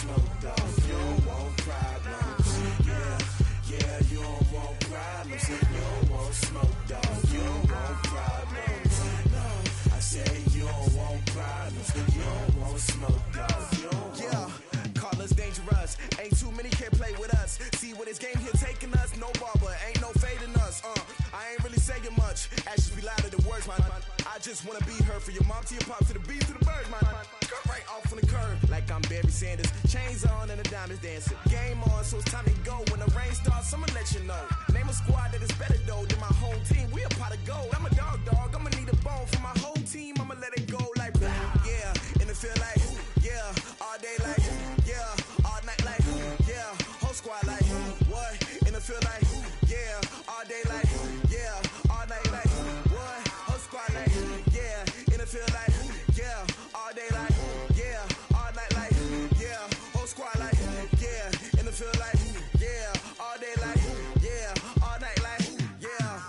smoke, dog. You don't want problems. Yeah, yeah, you don't want problems. You don't want smoke, dog. You don't want problems. No, I say you don't want problems. You don't want smoke, dog. You don't want. Call us dangerous. Ain't too many can play with us. See what this game here taking us. No barber, ain't no fading us. I ain't really saying much. Actions be louder than words, man. I just wanna be heard. For your mom to your pop, to the beat, to the birds, man. Cut right off on the curb, like I'm Barry Sanders. Chains on and the diamonds dancing. Game on, so it's time to go. When the rain starts, I'ma let you know. Name a squad that is better though than my home team. We a pot of gold. I'm a dog. I'ma need a bone for my whole team. I'ma let it go like blah. Yeah, and it feel like yeah, all day like yeah, all night like yeah, whole squad like what? And it feel like yeah, all day like yeah, all night like what? Whole squad like yeah, and it feel like yeah, all day like yeah, all night like yeah, whole squad like yeah, and it feel like yeah, all day like yeah, all night like yeah.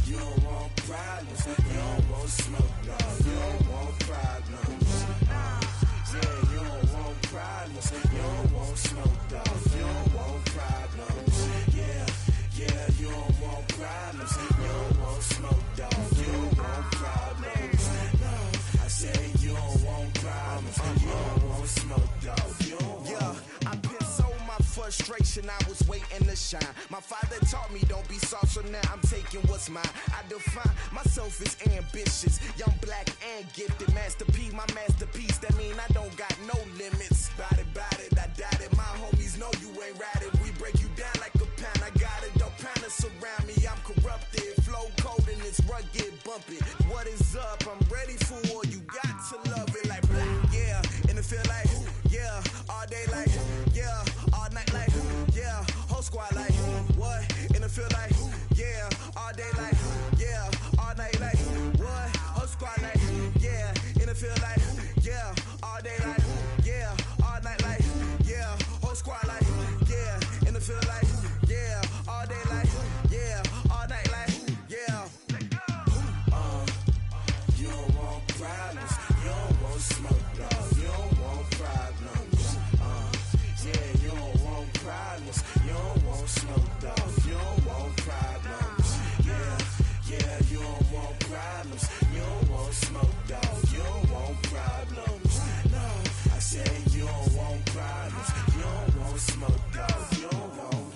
You don't want problems, you don't want smoke, dog. You don't want problems. Yeah, you don't want problems, you don't want smoke, dog. You don't want problems. Yeah, yeah, you don't want problems, you don't want smoke, dog. You don't want problems. No, I say you don't want problems, you don't want smoke, dog. You don't want. Yeah, I pissed so my frustration, I was waiting to shine. My father taught me don't be soft, so now I'm taking what's mine. I define myself as ambitious, young, black, and gifted. Masterpiece, my masterpiece, that mean I don't got no limits. Bout it, I doubt it. My homies know you ain't ratted. We break you down like a pound. I got it, don't pound us around me. I'm corrupted, flow cold and it's rugged, bump it. What is up? I'm ready for war. You got to love it like black, yeah. And it feel like yeah, all day like yeah, all night like yeah, whole squad like what? And it feel like yeah, all day like yeah, all night like what? Whole squad like yeah, and it feel like yeah, all day like yeah, all night like yeah, whole squad like yeah, and it feel like yeah, all day like yeah, all night like yeah. You don't want problems, you don't want smoke, dog. You don't want problems. Yeah, you don't want problems, you don't want smoke, dog. You don't want problems. Yeah, yeah, you don't want problems, you don't want smoke, dog. You don't want problems. No, I say you don't want problems, you don't want smoke, dog. You don't want.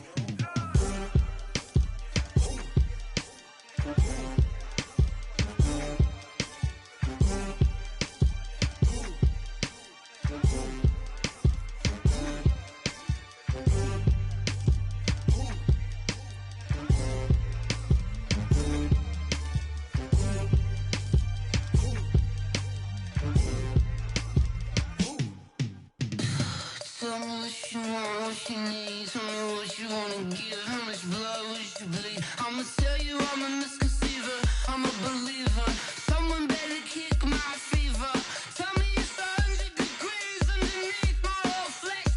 Tell me what you want, what you need. Tell me what you wanna give. How much blood would you bleed? I'ma tell you I'm a misconceiver, I'm a believer. Someone better kick my fever. Tell me it's 100 degrees underneath my whole flesh.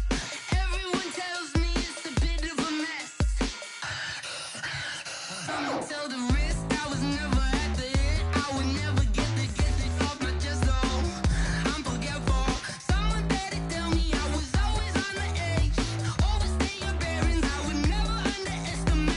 Everyone tells me it's a bit of a mess. I'ma tell the risk I was never at the end. I would never get it off my chest though. I'm forgetful. Someone better tell me I was always on the edge. Overstay your bearings, I would never underestimate.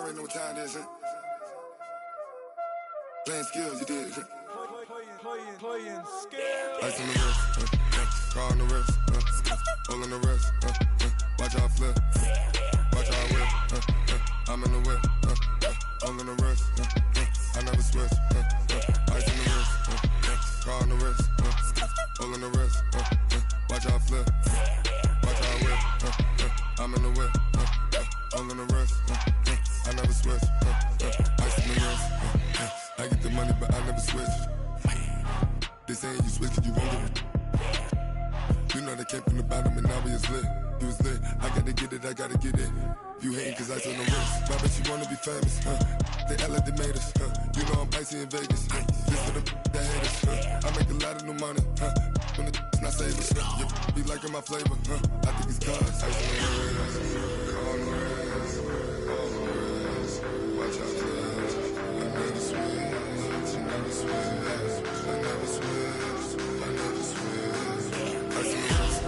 already know what time it is, huh? Playing skills, you did, huh? Playing skills. Ice on the wrist, car on the wrist, hole in the wrist, watch how I flip, watch how I whip, I'm in the whip, hole in the wrist, I never switch, ice on the wrist, car on the wrist, hole in the wrist, watch how I flip, watch how I whip, I'm in the whip, hole in the wrist, I never switch, ice on the wrist, I get the money but I never switch. They saying you switch 'cause you won't get it. You know they came from the bottom and now we is lit. You was lit, I gotta get it, I gotta get it. You hating 'cause I on the wrist. I bet you wanna be famous, They Ella they made us, You know I'm icy in Vegas, This for the that hate us, I make a lot of new money, When the not save us, Be liking my flavor, I think it's cause ice on the wrist, on the wrist, on the wrist. Watch out, flash. I never switch, I never switch. I never switch, I never switch. Ice in the wrist,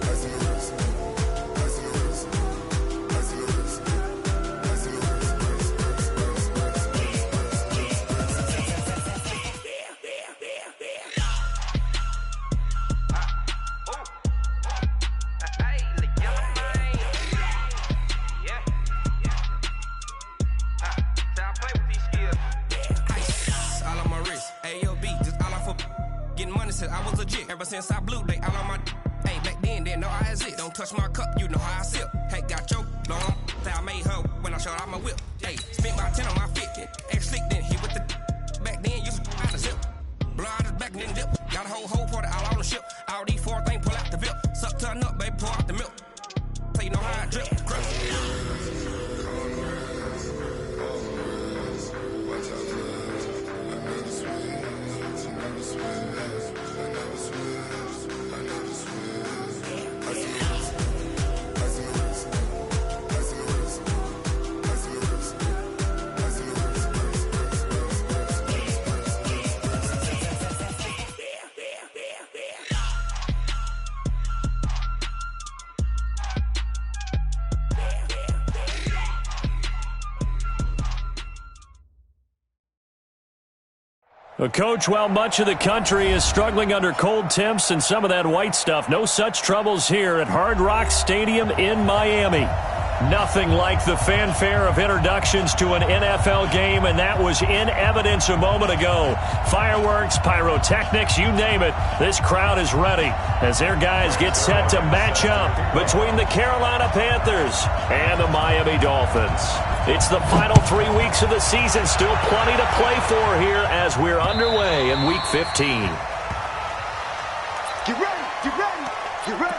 ice in the wrist, ice in the wrist, ice in the wrist, ice in the wrist, I was legit ever since I blew they all on my hey back then didn't know I had it. Don't touch my cup, you know how I sip. Hey, got your long that I made her when I showed out my whip. Hey, spent my 10 on my fit. X slick then hit with the back then used to out the zip. Blow out his back then dip. Got a whole party all on the ship. All these four things pull out the VIP. Suck turn up, baby, pour out the milk. So you know how I drip. Crush. Coach, while much of the country is struggling under cold temps and some of that white stuff, no such troubles here at Hard Rock Stadium in Miami. Nothing like the fanfare of introductions to an NFL game, and that was in evidence a moment ago. Fireworks, pyrotechnics, you name it. This crowd is ready as their guys get set to match up between the Carolina Panthers and the Miami Dolphins. It's the final 3 weeks of the season. Still plenty to play for here as we're underway in Week 15. Get ready, get ready, get ready.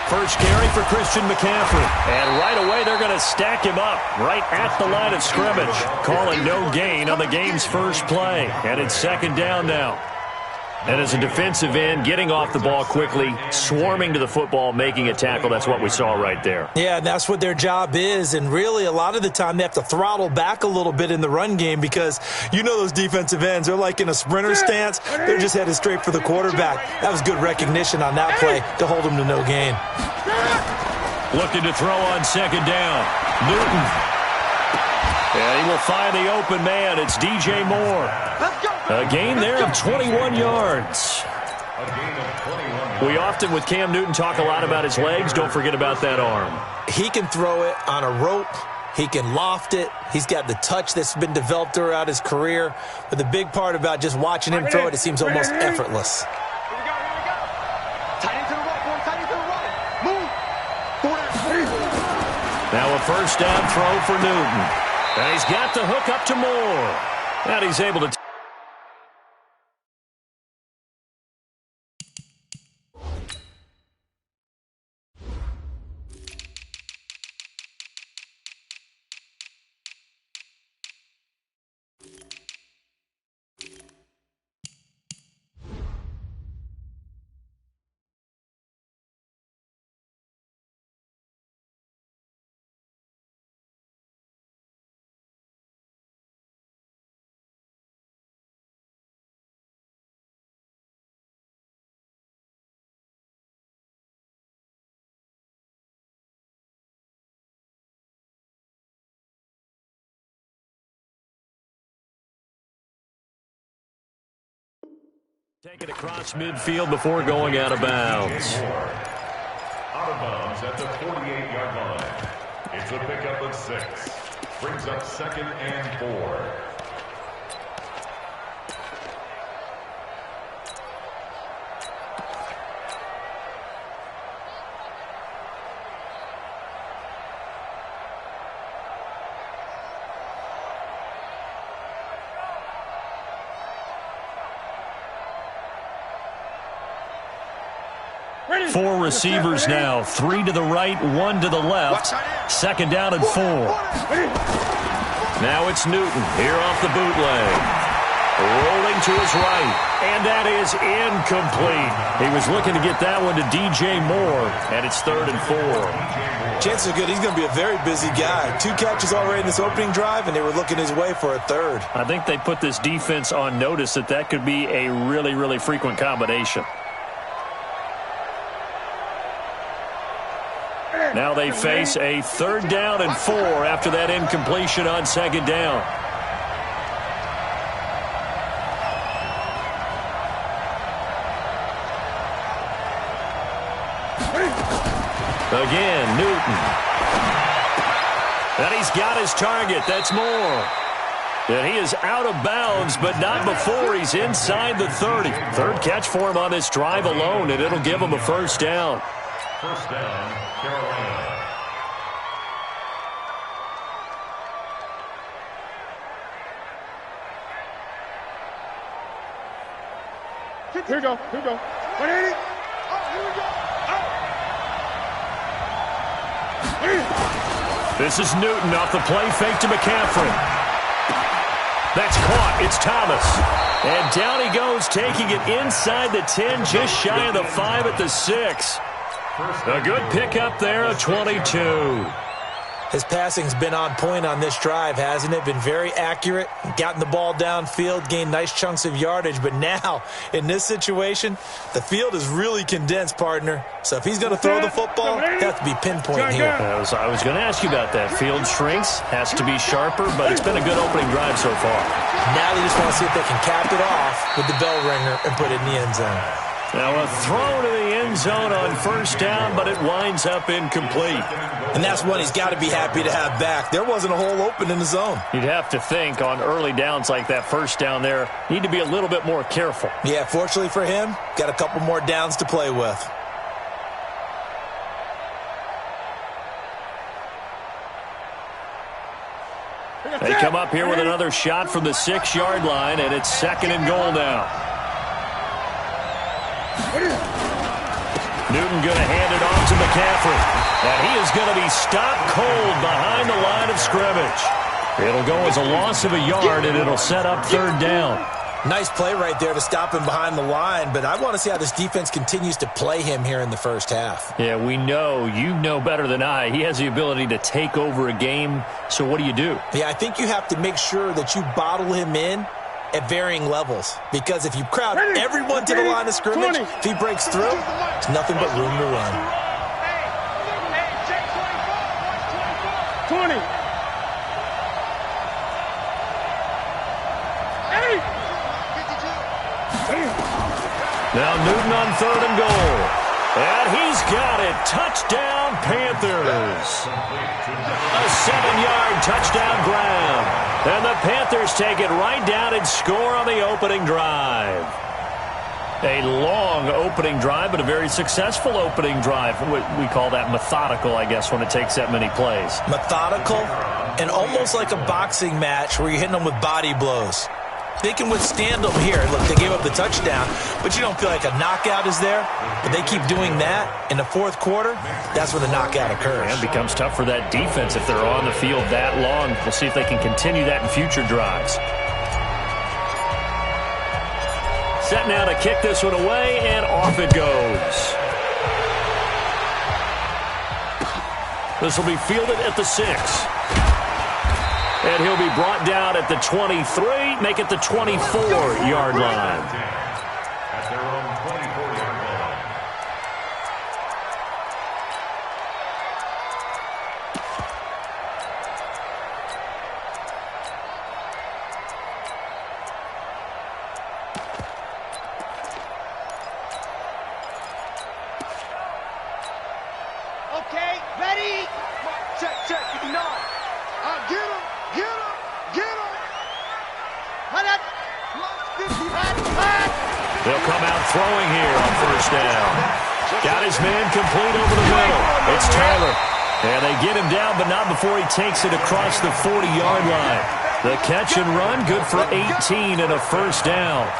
First carry for Christian McCaffrey. And right away, they're going to stack him up right at the line of scrimmage. Calling no gain on the game's first play. And it's second down now. And as a defensive end, getting off the ball quickly, swarming to the football, making a tackle, that's what we saw right there. Yeah, that's what their job is. And really, a lot of the time, they have to throttle back a little bit in the run game because you know those defensive ends, they're like in a sprinter stance. They're just headed straight for the quarterback. That was good recognition on that play to hold them to no gain. Looking to throw on second down. Newton. And he will find the open man. It's DJ Moore. A gain there of 21 yards. We often, with Cam Newton, talk a lot about his legs. Don't forget about that arm. He can throw it on a rope. He can loft it. He's got the touch that's been developed throughout his career. But the big part about just watching him throw it, it seems almost effortless. Now a first down throw for Newton. And he's got the hook up to Moore. And he's able to... Take it across midfield before going out of bounds. Out of bounds at the 48-yard line. It's a pickup of 6. Brings up 2nd and 4. Four receivers now, 3 to the right, 1 to the left. 2nd down and 4. Now it's Newton here off the bootleg. Rolling to his right, and that is incomplete. He was looking to get that one to DJ Moore, and it's 3rd and 4. Chances are good he's going to be a very busy guy. 2 catches already in this opening drive, and they were looking his way for a 3rd. I think they put this defense on notice that could be a really, really frequent combination. Now they face a 3rd down and 4 after that incompletion on 2nd down. Again, Newton. And he's got his target. That's Moore. And he is out of bounds, but not before he's inside the 30. 3rd catch for him on this drive alone, and it'll give him a 1st down. 1st down, Carolina. Here we go. 180. Oh, here we go. This is Newton off the play fake to McCaffrey. That's caught. It's Thomas. And down he goes, taking it inside the 10, just shy of the 5 at the 6. A good pickup there, a 22. His passing's been on point on this drive, hasn't it? Been very accurate, gotten the ball downfield, gained nice chunks of yardage. But now, in this situation, the field is really condensed, partner. So if he's going to throw the football, it has to be pinpoint here. I was going to ask you about that. Field shrinks, has to be sharper, but it's been a good opening drive so far. Now they just want to see if they can cap it off with the bell ringer and put it in the end zone. Now a throw to the end zone on 1st down, but it winds up incomplete. And that's one he's got to be happy to have back. There wasn't a hole open in the zone. You'd have to think on early downs like that 1st down there, need to be a little bit more careful. Yeah, fortunately for him, got a couple more downs to play with. They come up here with another shot from the 6-yard line, and it's 2nd and goal now. Newton going to hand it off to McCaffrey. And he is going to be stopped cold behind the line of scrimmage. It'll go as a loss of a yard, and it'll set up 3rd down. Nice play right there to stop him behind the line, but I want to see how this defense continues to play him here in the 1st half. Yeah, we know. You know better than I. He has the ability to take over a game, so what do you do? Yeah, I think you have to make sure that you bottle him in at varying levels, because if you crowd everyone to the line of scrimmage, if he breaks through, there's nothing but room to run. 20. Now Newton on 3rd and goal. And he's got it. Touchdown, Panthers. A 7-yard touchdown grab. And the Panthers take it right down and score on the opening drive. A long opening drive, but a very successful opening drive. We call that methodical, I guess, when it takes that many plays. Methodical and almost like a boxing match where you're hitting them with body blows. They can withstand them here. Look, they gave up the touchdown, but you don't feel like a knockout is there. But they keep doing that in the 4th quarter. That's where the knockout occurs. And it becomes tough for that defense if they're on the field that long. We'll see if they can continue that in future drives. Set now to kick this one away, and off it goes. This will be fielded at the 6. And he'll be brought down at the 23, make it the 24-yard line. At their own 24-yard line. They'll come out throwing here on first down. Got his man complete over the middle. It's Taylor. And they get him down, but not before he takes it across the 40-yard line. The catch and run, good for 18 and a first down.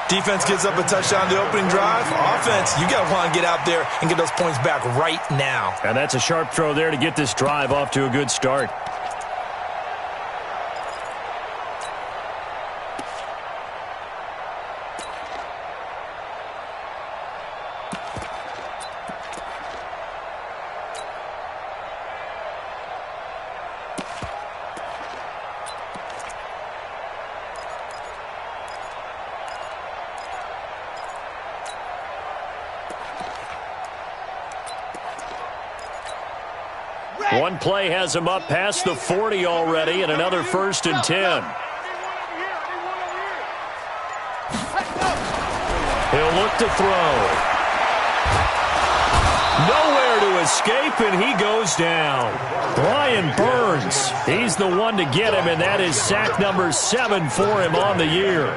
Defense gives up a touchdown the opening drive. Offense, you got to want to get out there and get those points back right now. And that's a sharp throw there to get this drive off to a good start. One play has him up past the 40 already, and another 1st and 10. He'll look to throw. Nowhere to escape, and he goes down. Brian Burns, he's the one to get him, and that is sack number 7 for him on the year.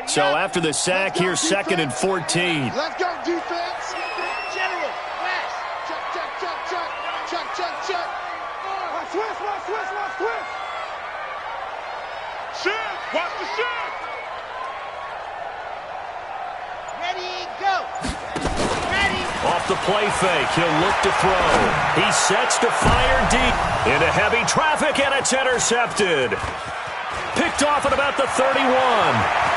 So after the sack, here's 2nd and 14. Let's go, defense. General, flash. Chuck, chuck, chuck, chuck. Chuck, chuck, chuck. Watch twist, watch twist, watch twist. Shift, watch the shift. Ready, go. Ready. Off the play fake, he'll look to throw. He sets to fire deep into heavy traffic, and it's intercepted. Picked off at about the 31.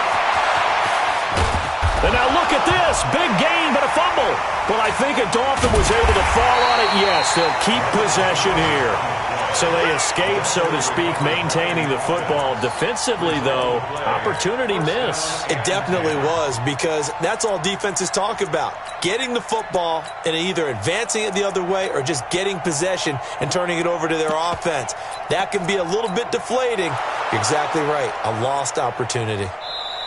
And now look at this. Big gain, but a fumble. Well, I think a Dolphin was able to fall on it. Yes, they'll keep possession here. So they escape, so to speak, maintaining the football. Defensively, though, opportunity miss. It definitely was, because that's all defenses talk about. Getting the football and either advancing it the other way or just getting possession and turning it over to their offense. That can be a little bit deflating. You're exactly right. A lost opportunity.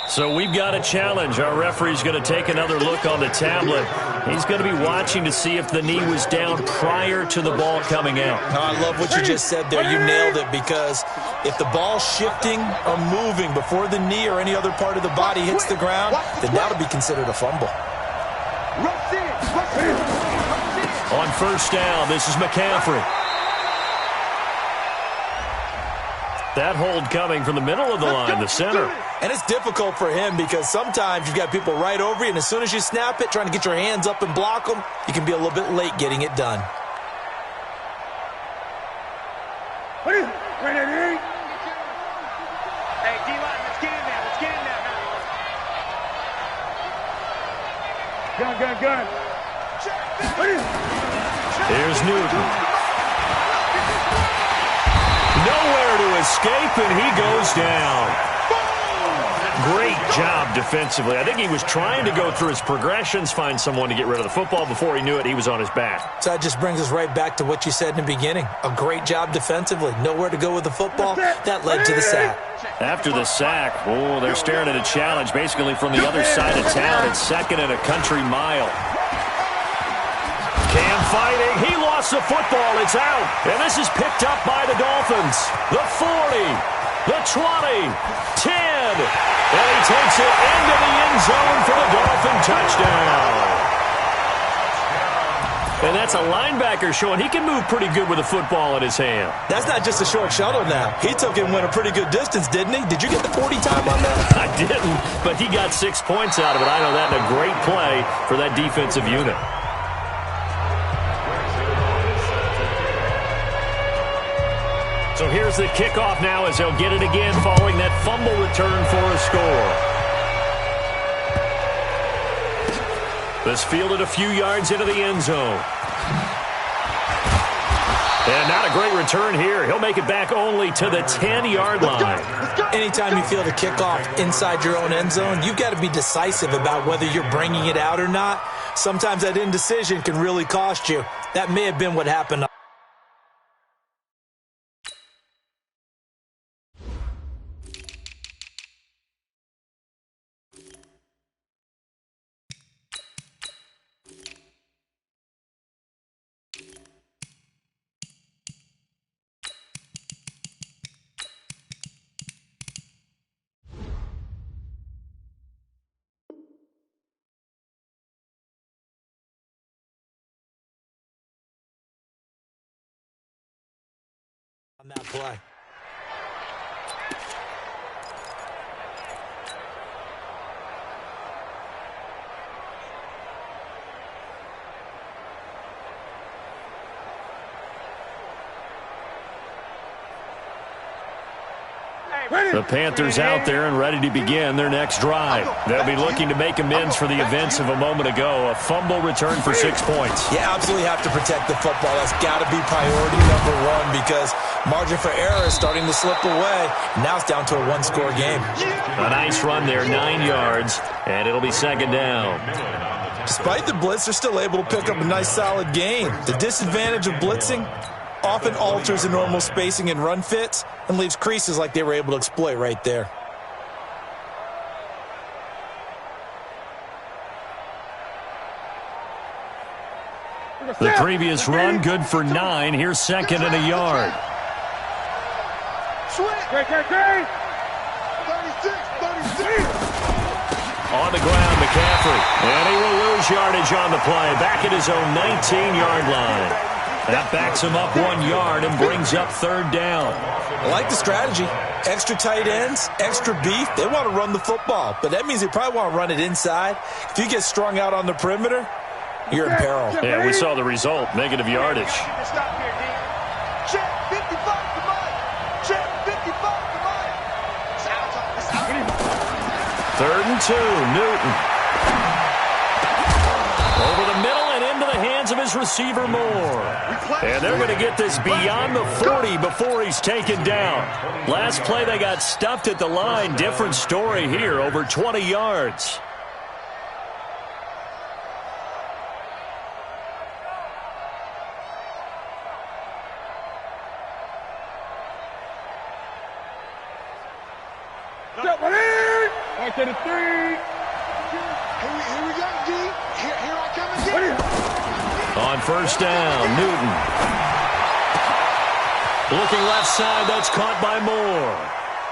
So we've got a challenge. Our referee's going to take another look on the tablet. He's going to be watching to see if the knee was down prior to the ball coming out. Oh, I love what you just said there. You nailed it, because if the ball's shifting or moving before the knee or any other part of the body hits the ground, then that'll be considered a fumble. On first down, this is McCaffrey. That hold coming from the middle of the line, the center. And it's difficult for him, because sometimes you've got people right over you, and as soon as you snap it, trying to get your hands up and block them, you can be a little bit late getting it done. Hey, D-line, let's get in there. Let's get in there now. Gun. Here's Newton. Nowhere to escape, and he goes down. Great job defensively. I think he was trying to go through his progressions, find someone to get rid of the football. Before he knew it, he was on his back. So that just brings us right back to what you said in the beginning. A great job defensively. Nowhere to go with the football. That led to the sack. After the sack, oh, they're staring at a challenge basically from the other side of town. It's 2nd and a country mile. Cam fighting. He lost the football. It's out. And this is picked up by the Dolphins. The 40, the 20, 10. And he takes it into the end zone for the Dolphin touchdown. And that's a linebacker showing he can move pretty good with a football in his hand. That's not just a short shuttle now. He took it and went a pretty good distance, didn't he? Did you get the 40 time on that? I didn't, but he got 6 points out of it. I know that, and a great play for that defensive unit. So here's the kickoff now, as they'll get it again following that fumble return for a score. This fielded a few yards into the end zone. And not a great return here. He'll make it back only to the 10-yard line. Anytime you field a kickoff inside your own end zone, you've got to be decisive about whether you're bringing it out or not. Sometimes that indecision can really cost you. That may have been what happened. On that play. The Panthers out there and ready to begin their next drive. They'll be looking to make amends for the events of a moment ago. A fumble return for 6 points. Yeah, absolutely have to protect the football. That's got to be priority number one because margin for error is starting to slip away. Now it's down to a one-score game. A nice run there, 9 yards, and it'll be second down. Despite the blitz, they're still able to pick up a nice solid gain. The disadvantage of blitzing often alters the normal spacing and run fits and leaves creases like they were able to exploit right there. The previous run, good for 9. Here's second and a yard. 36. On the ground, McCaffrey. And he will lose yardage on the play. Back at his own 19-yard line. That backs him up 1 yard and brings up third down. I like the strategy. Extra tight ends, extra beef. They want to run the football, but that means they probably want to run it inside. If you get strung out on the perimeter, you're in peril. Yeah, we saw the result, negative yardage. Stop here, D. Check 55 to mine. Check 55 to mine. It's out. Third and 2, Newton. Over the middle and into the hands of his receiver, Moore. And they're going to get this beyond the 40 before he's taken down. Last play, they got stuffed at the line. Different story here, over 20 yards. Back to the 3. Here we go, D. Here I come again. On first down, Newton. Looking left side, that's caught by Moore.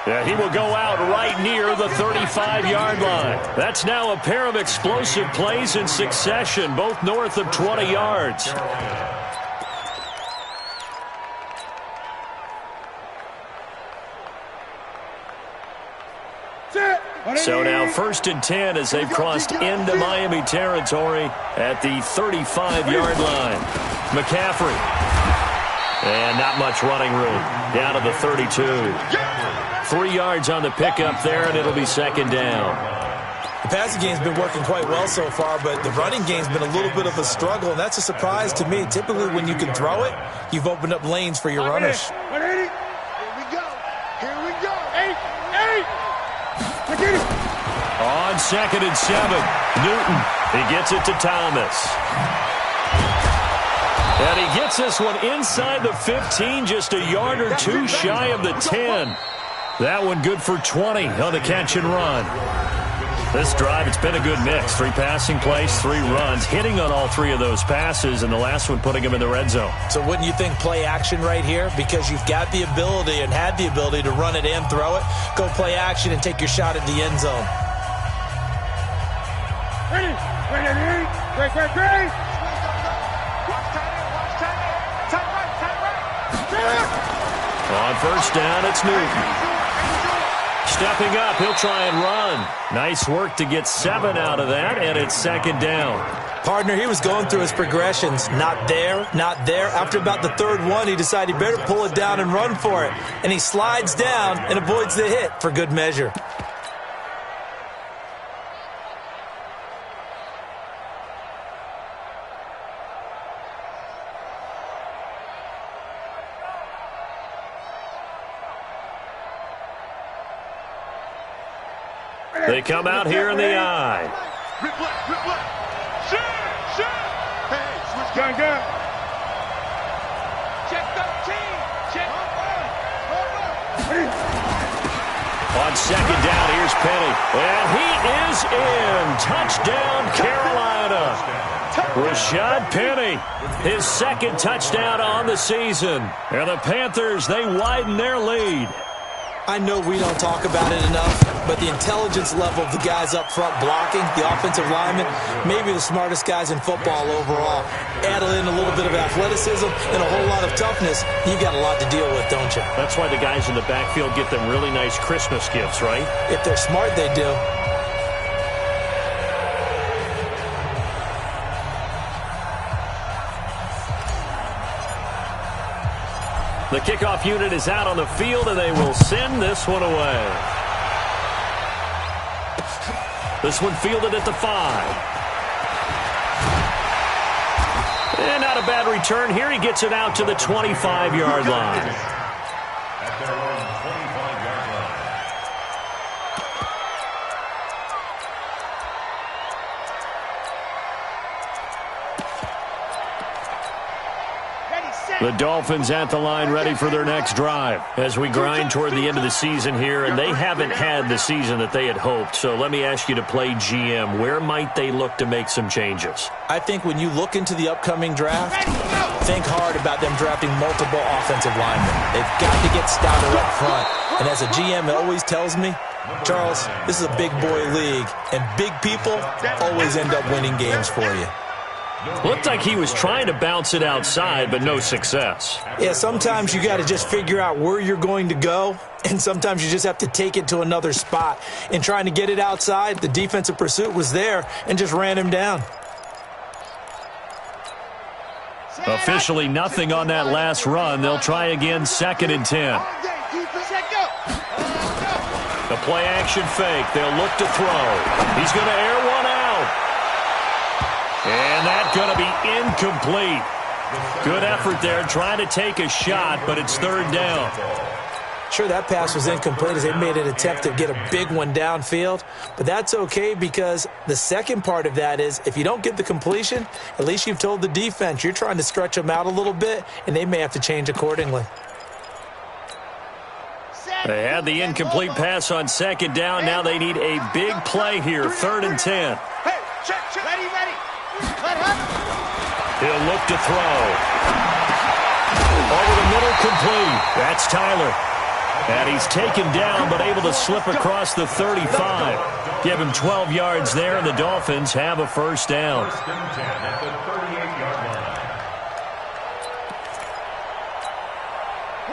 Yeah, he will go out right near the 35-yard line. That's now a pair of explosive plays in succession, both north of 20 yards. So now first and 10 as they've crossed into Miami territory at the 35-yard line. McCaffrey. And not much running room. Down to the 32. 3 yards on the pickup there, and it'll be second down. The passing game's been working quite well so far, but the running game's been a little bit of a struggle, and that's a surprise to me. Typically, when you can throw it, you've opened up lanes for your runners. 180. Here we go. Here we go. 8. On second and 7, Newton. He gets it to Thomas. And he gets this one inside the 15, just a yard or two shy of the 10. That one good for 20 on the catch and run. This drive, it's been a good mix. 3 passing plays, 3 runs, hitting on all 3 of those passes, and the last one putting him in the red zone. So wouldn't you think play action right here? Because you've got the ability and had the ability to run it and throw it. Go play action and take your shot at the end zone. Ready. On first down, it's Newton. Stepping up, he'll try and run. Nice work to get 7 out of that, and it's second down. Partner, he was going through his progressions. Not there, not there. After about the third one, he decided he better pull it down and run for it. And he slides down and avoids the hit for good measure. They come out here in the eye. Rip left. Shoot. Hey, switch gun. Check 13. Check. On second down, here's Penny. And he is in. Touchdown, Carolina. Rashad Penny, his second touchdown on the season. And the Panthers, they widen their lead. I know we don't talk about it enough, but the intelligence level of the guys up front blocking, the offensive linemen, maybe the smartest guys in football overall. Add in a little bit of athleticism and a whole lot of toughness, you got a lot to deal with, don't you? That's why the guys in the backfield get them really nice Christmas gifts, right? If they're smart, they do. The kickoff unit is out on the field, and they will send this one away. This one fielded at the 5. And not a bad return here. He gets it out to the 25-yard line. At their own 25-yard line. The Dolphins at the line ready for their next drive as we grind toward the end of the season here, and they haven't had the season that they had hoped. So let me ask you to play GM. Where might they look to make some changes? I think when you look into the upcoming draft, think hard about them drafting multiple offensive linemen. They've got to get stouter up front. And as a GM, it always tells me, Charles, this is a big boy league, and big people always end up winning games for you. Looked like he was trying to bounce it outside, but no success. Yeah, sometimes you got to just figure out where you're going to go, and sometimes you just have to take it to another spot. In trying to get it outside, the defensive pursuit was there and just ran him down. Officially nothing on that last run. They'll try again, 2nd and 10. The play action fake. They'll look to throw. He's going to air one out. And that's going to be incomplete. Good effort there trying to take a shot, but it's 3rd down. Sure, that pass was incomplete as they made an attempt to get a big one downfield, but that's okay because the second part of that is if you don't get the completion, at least you've told the defense you're trying to stretch them out a little bit, and they may have to change accordingly. They had the incomplete pass on 2nd down. Now they need a big play here, 3rd and 10. Hey, check. Ready. He'll look to throw. Over the middle, complete. That's Tyler. And he's taken down, but able to slip across the 35. Give him 12 yards there, and the Dolphins have a 1st down. 1st and 10 at the 38-yard line.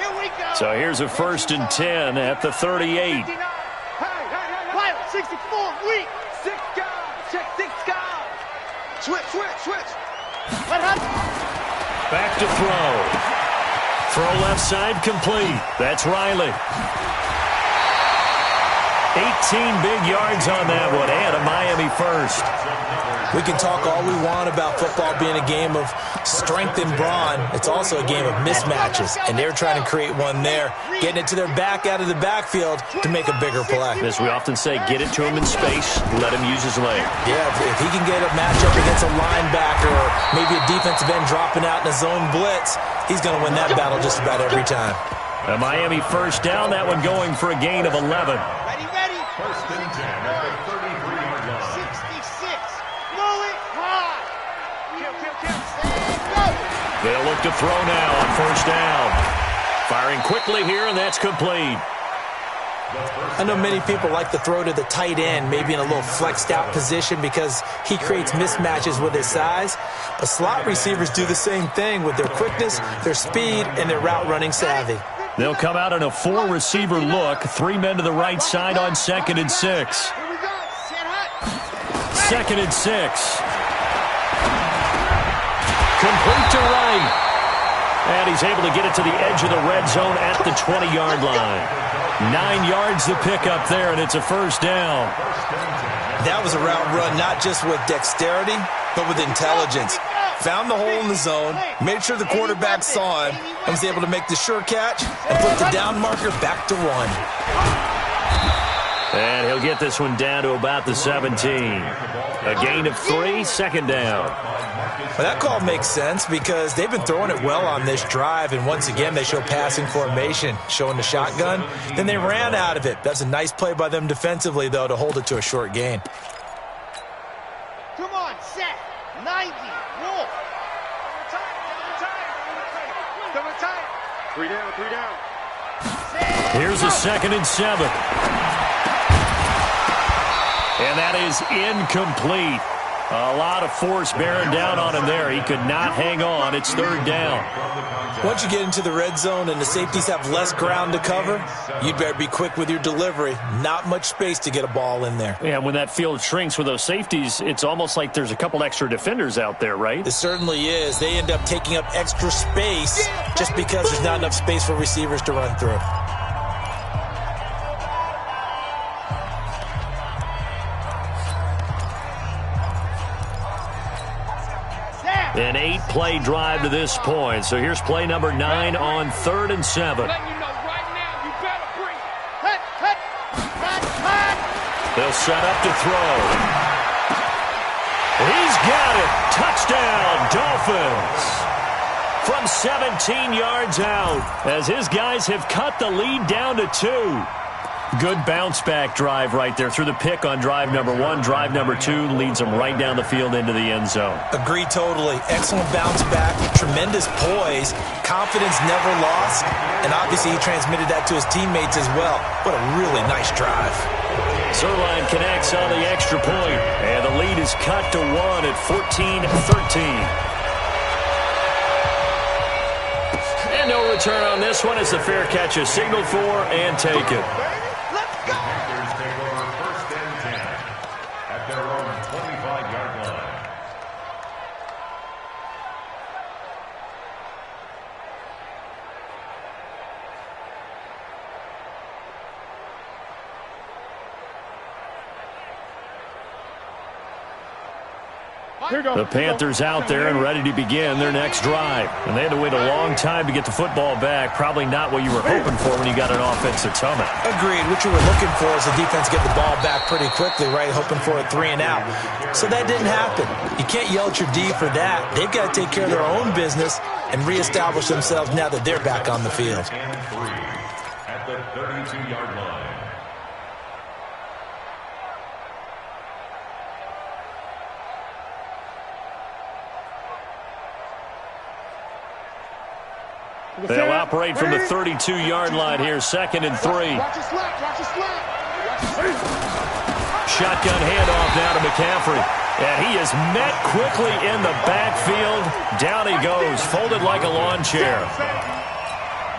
Here we go. So here's a 1st and 10 at the 38. Pilot 64, weak. 6 guys. Check 6 guys. Switch. Back to throw. Throw left side complete. That's Riley. 18 big yards on that one, and a Miami 1st. We can talk all we want about football being a game of strength and brawn. It's also a game of mismatches, and they're trying to create one there, getting it to their back out of the backfield to make a bigger play. As we often say, get it to him in space, let him use his leg. Yeah, if he can get a matchup against a linebacker or maybe a defensive end dropping out in a zone blitz, he's going to win that battle just about every time. A Miami 1st down, that one going for a gain of 11. Ready. 1st and 10 at the 33-yard line. 66. Roll it hard. Kill. They'll look to throw now on 1st down. Firing quickly here, and that's complete. I know many people like to throw to the tight end, maybe in a little flexed out position because he creates mismatches with his size. But slot receivers do the same thing with their quickness, their speed, and their route running savvy. They'll come out in a 4-receiver look. 3 men to the right side on 2nd and 6. Here we go. Set hot. 2nd and 6. Complete to right. And he's able to get it to the edge of the red zone at the 20-yard line. 9 yards to pick up there, and it's a 1st down. That was a route run not just with dexterity, but with intelligence. Found the hole in the zone, made sure the quarterback saw him, and was able to make the sure catch and put the down marker back to 1. And he'll get this one down to about the 17. A gain of 3, 2nd down. Well, that call makes sense because they've been throwing it well on this drive, and once again they show passing formation, showing the shotgun. Then they ran out of it. That's a nice play by them defensively, though, to hold it to a short gain. Come on, set. 90. Roll. Three down. Here's a 2nd and 7. And that is incomplete. A lot of force bearing down on him there. He could not hang on. It's third down. Once you get into the red zone and the safeties have less ground to cover, you'd better be quick with your delivery. Not much space to get a ball in there. Yeah, when that field shrinks with those safeties, it's almost like there's a couple extra defenders out there, right? It certainly is. They end up taking up extra space just because there's not enough space for receivers to run through. An 8-play drive to this point. So here's play number 9 on 3rd and 7. They'll set up to throw. He's got it. Touchdown, Dolphins. From 17 yards out, as his guys have cut the lead down to 2. Good bounce-back drive right there through the pick on drive number 1. Drive number 2 leads them right down the field into the end zone. Agree totally. Excellent bounce-back, tremendous poise, confidence never lost, and obviously he transmitted that to his teammates as well. What a really nice drive. Zerline connects on the extra point, and the lead is cut to 1 at 14-13. And no return on this one as the fair catch is signaled for and taken. Panthers take over 1st and 10 at their own 25-yard line. The Panthers out there and ready to begin their next drive. And they had to wait a long time to get the football back. Probably not what you were hoping for when you got an offensive tunnel. Agreed. What you were looking for is the defense get the ball back pretty quickly, right? Hoping for a 3 and out. So that didn't happen. You can't yell at your D for that. They've got to take care of their own business and reestablish themselves now that they're back on the field. And 3 at the 32-yard line. They'll operate from the 32-yard line here, 2nd and 3. Shotgun handoff now to McCaffrey. And he is met quickly in the backfield. Down he goes, folded like a lawn chair.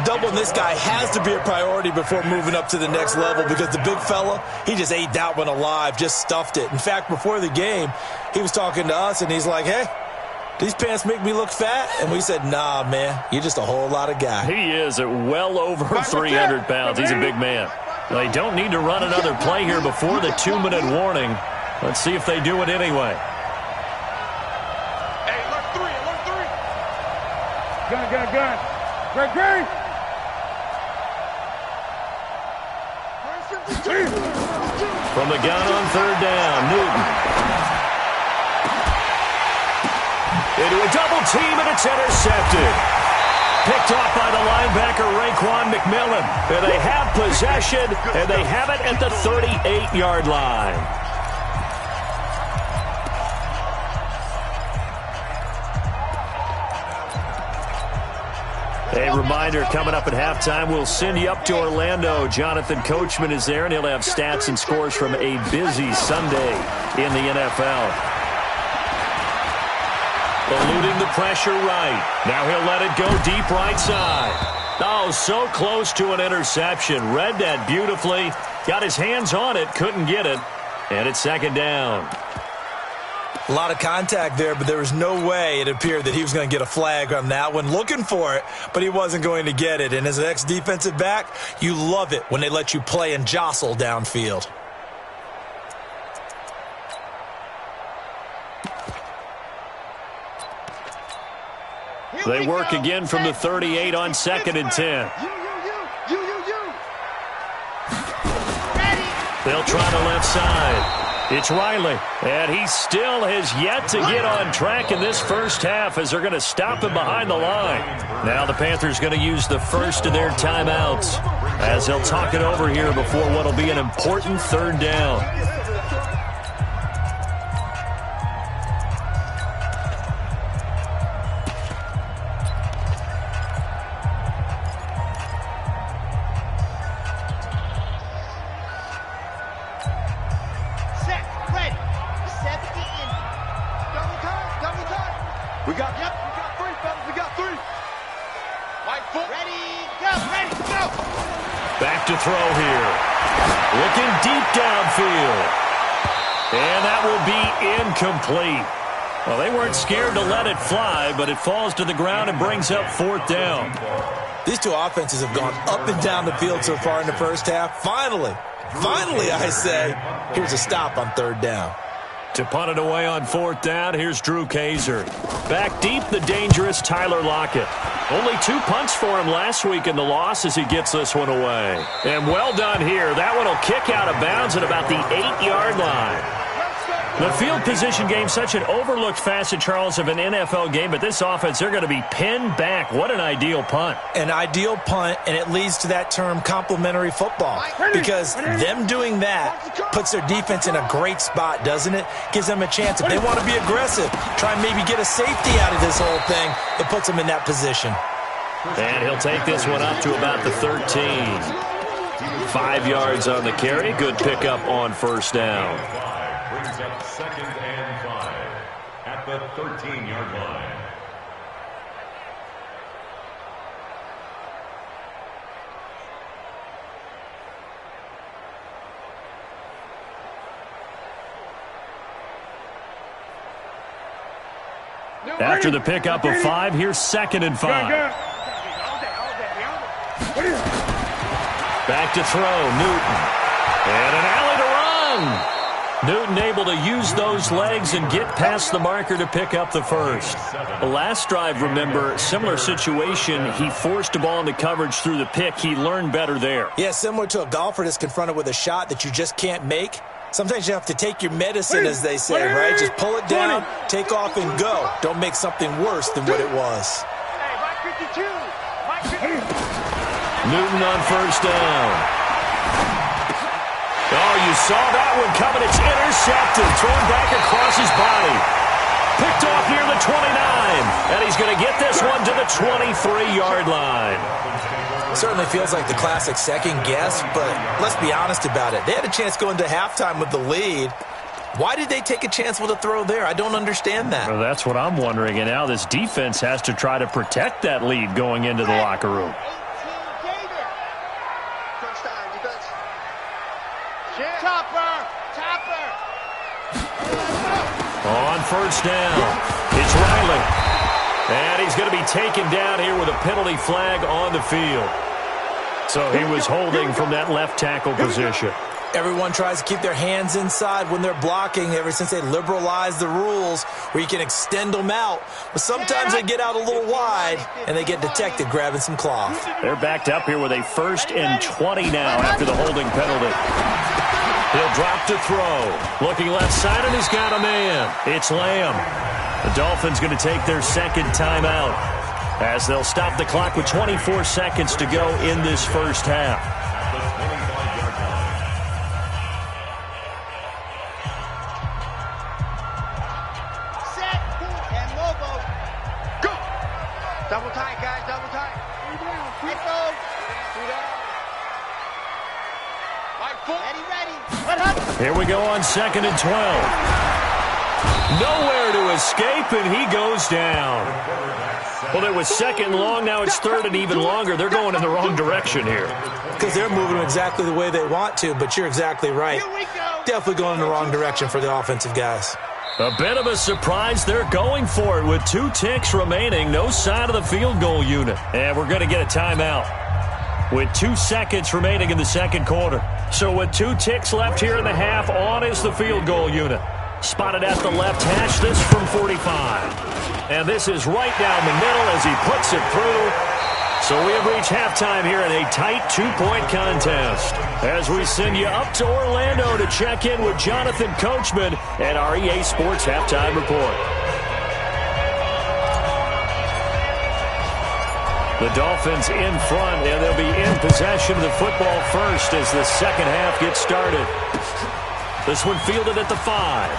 Doubling this guy has to be a priority before moving up to the next level because the big fella, he just ate that one alive, just stuffed it. In fact, before the game, he was talking to us, and he's like, hey, these pants make me look fat? And we said, nah, man, you're just a whole lot of guy. He is at well over 300 pounds. He's a big man. They don't need to run another play here before the 2-minute warning. Let's see if they do it anyway. Hey, alert 3. Gun. Great. From the gun on 3rd down, Newton. Into a double team, and it's intercepted. Picked off by the linebacker, Raekwon McMillan. And they have possession, and they have it at the 38-yard line. A reminder, coming up at halftime, we'll send you up to Orlando. Jonathan Coachman is there, and he'll have stats and scores from a busy Sunday in the NFL. Eluding the pressure right. Now he'll let it go deep right side. Oh, so close to an interception. Read that beautifully. Got his hands on it, couldn't get it. And it's 2nd down. A lot of contact there, but there was no way it appeared that he was going to get a flag on that one. Looking for it, but he wasn't going to get it. And as an ex-defensive back, you love it when they let you play and jostle downfield. They work again from the 38 on 2nd and 10. They'll try the left side. It's Riley, and he still has yet to get on track in this first half as they're going to stop him behind the line. Now the Panthers going to use the first of their timeouts as they'll talk it over here before what will be an important 3rd down. Set. We got three, fellas. We got three. Right foot. Ready, go. Back to throw here. Looking deep downfield. And that will be incomplete. Well, they weren't scared to let it fly, but it falls to the ground and brings up 4th down. These two offenses have gone up and down the field so far in the first half. Finally, I say, here's a stop on 3rd down. To punt it away on 4th down, here's Drew Kaiser. Back deep, the dangerous Tyler Lockett. Only 2 punts for him last week in the loss as he gets this one away. And well done here. That one will kick out of bounds at about the 8-yard line. The field position game, such an overlooked facet, Charles, of an NFL game, but this offense, they're going to be pinned back. What an ideal punt. An ideal punt, and it leads to that term complementary football. Because them doing that puts their defense in a great spot, doesn't it? Gives them a chance. If they want to be aggressive, try and maybe get a safety out of this whole thing, it puts them in that position. And he'll take this one up to about the 13. 5 yards on the carry. Good pickup on 1st down. Brings up 2nd and 5 at the 13-yard line. After the pickup of 5, here's 2nd and 5. Back to throw, Newton. And an alley to run. Newton able to use those legs and get past the marker to pick up the first. The last drive, remember, similar situation. He forced a ball into coverage through the pick. He learned better there. Yeah, similar to a golfer that's confronted with a shot that you just can't make. Sometimes you have to take your medicine, as they say, right? Just pull it down, take off, and go. Don't make something worse than what it was. Newton on 1st down. Oh, you saw that one coming. It's intercepted. Thrown back across his body. Picked off near the 29. And he's going to get this one to the 23-yard line. Certainly feels like the classic second guess, but let's be honest about it. They had a chance going to halftime with the lead. Why did they take a chance with a throw there? I don't understand that. Well, that's what I'm wondering. And now this defense has to try to protect that lead going into the locker room. On 1st down, it's Riley. And he's going to be taken down here with a penalty flag on the field. So he was holding from that left tackle position. Everyone tries to keep their hands inside when they're blocking ever since they liberalized the rules where you can extend them out. But sometimes they get out a little wide and they get detected grabbing some cloth. They're backed up here with a 1st and 20 now after the holding penalty. He'll drop to throw. Looking left side, and he's got a man. It's Lamb. The Dolphins going to take their 2nd timeout as they'll stop the clock with 24 seconds to go in this first half. Set and mobile. Go. Double tight, guys. Double tight. Right foot. Right foot. Ready. Here we go on 2nd and 12. Nowhere to escape, and he goes down. Well, it was 2nd and long. Now it's 3rd and even longer. They're going in the wrong direction here. Because they're moving exactly the way they want to, but you're exactly right. Definitely going in the wrong direction for the offensive guys. A bit of a surprise. They're going for it with 2 ticks remaining. No sign of the field goal unit. And we're going to get a timeout with 2 seconds remaining in the 2nd quarter. So with 2 ticks left here in the half, on is the field goal unit. Spotted at the left hash, this from 45. And this is right down the middle as he puts it through. So we have reached halftime here in a tight 2-point contest. As we send you up to Orlando to check in with Jonathan Coachman and our EA Sports Halftime Report. The Dolphins in front, and they'll be in possession of the football first as the second half gets started. This one fielded at the 5.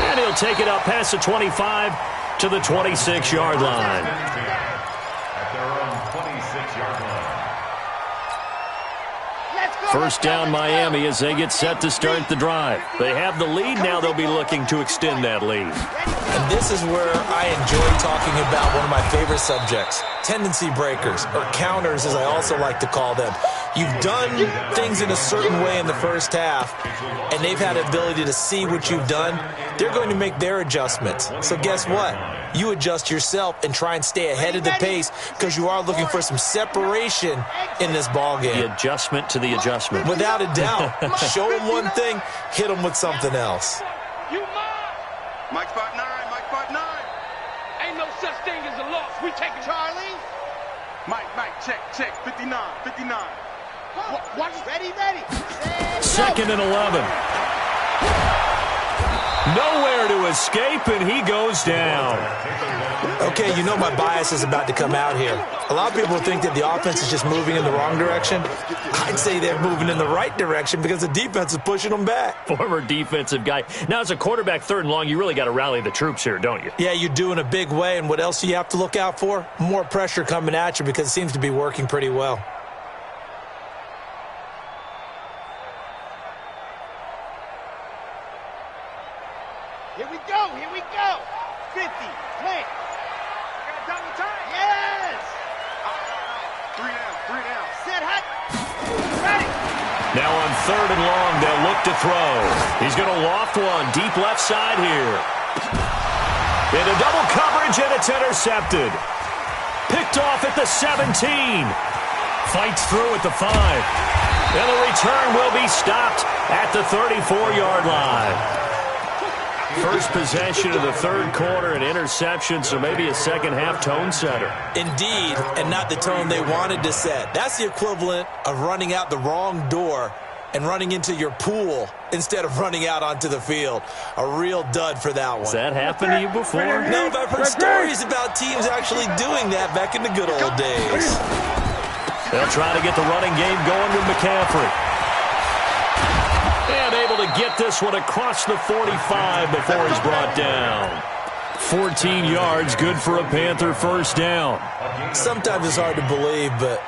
And he'll take it up past the 25 to the 26-yard line. At their own 26-yard line. Let's First down Miami as they get set to start the drive. They have the lead. Now they'll be looking to extend that lead. And this is where I enjoy talking about one of my favorite subjects, tendency breakers, or counters as I also like to call them. You've done things in a certain way in the first half, and they've had the ability to see what you've done. They're going to make their adjustments. So guess what? You adjust yourself and try and stay ahead of the pace because you are looking for some separation in this ball game. The adjustment to the adjustment. Without a doubt. Show them one thing, hit them with something else. Mike 5'9", Mike 5'9". Ain't no such thing as a loss. We take it. Charlie. Mike, check, 59. Watch. Ready. Second and 11. Nowhere to escape, and he goes down. Okay, you know my bias is about to come out here. A lot of people think that the offense is just moving in the wrong direction. I'd say they're moving in the right direction because the defense is pushing them back. Former defensive guy. Now, as a quarterback, third and long, you really got to rally the troops here, don't you? Yeah, you do in a big way, and what else do you have to look out for? More pressure coming at you because it seems to be working pretty well. Here we go. 50, plant. Got double time. Yes. 3 down. Set hot. Ready. Now on third and long, they'll look to throw. He's going to loft one deep left side here. Into double coverage, and it's intercepted. Picked off at the 17. Fights through at the 5. And the return will be stopped at the 34-yard line. First possession of the third quarter, an interception, so maybe a second-half tone setter. Indeed, and not the tone they wanted to set. That's the equivalent of running out the wrong door and running into your pool instead of running out onto the field. A real dud for that one. Has that happened to you before? No, but I've heard stories about teams actually doing that back in the good old days. They'll try to get the running game going with McCaffrey. And able to get this one across the 45 before he's brought down. 14 yards, good for a Panther first down. Sometimes it's hard to believe, but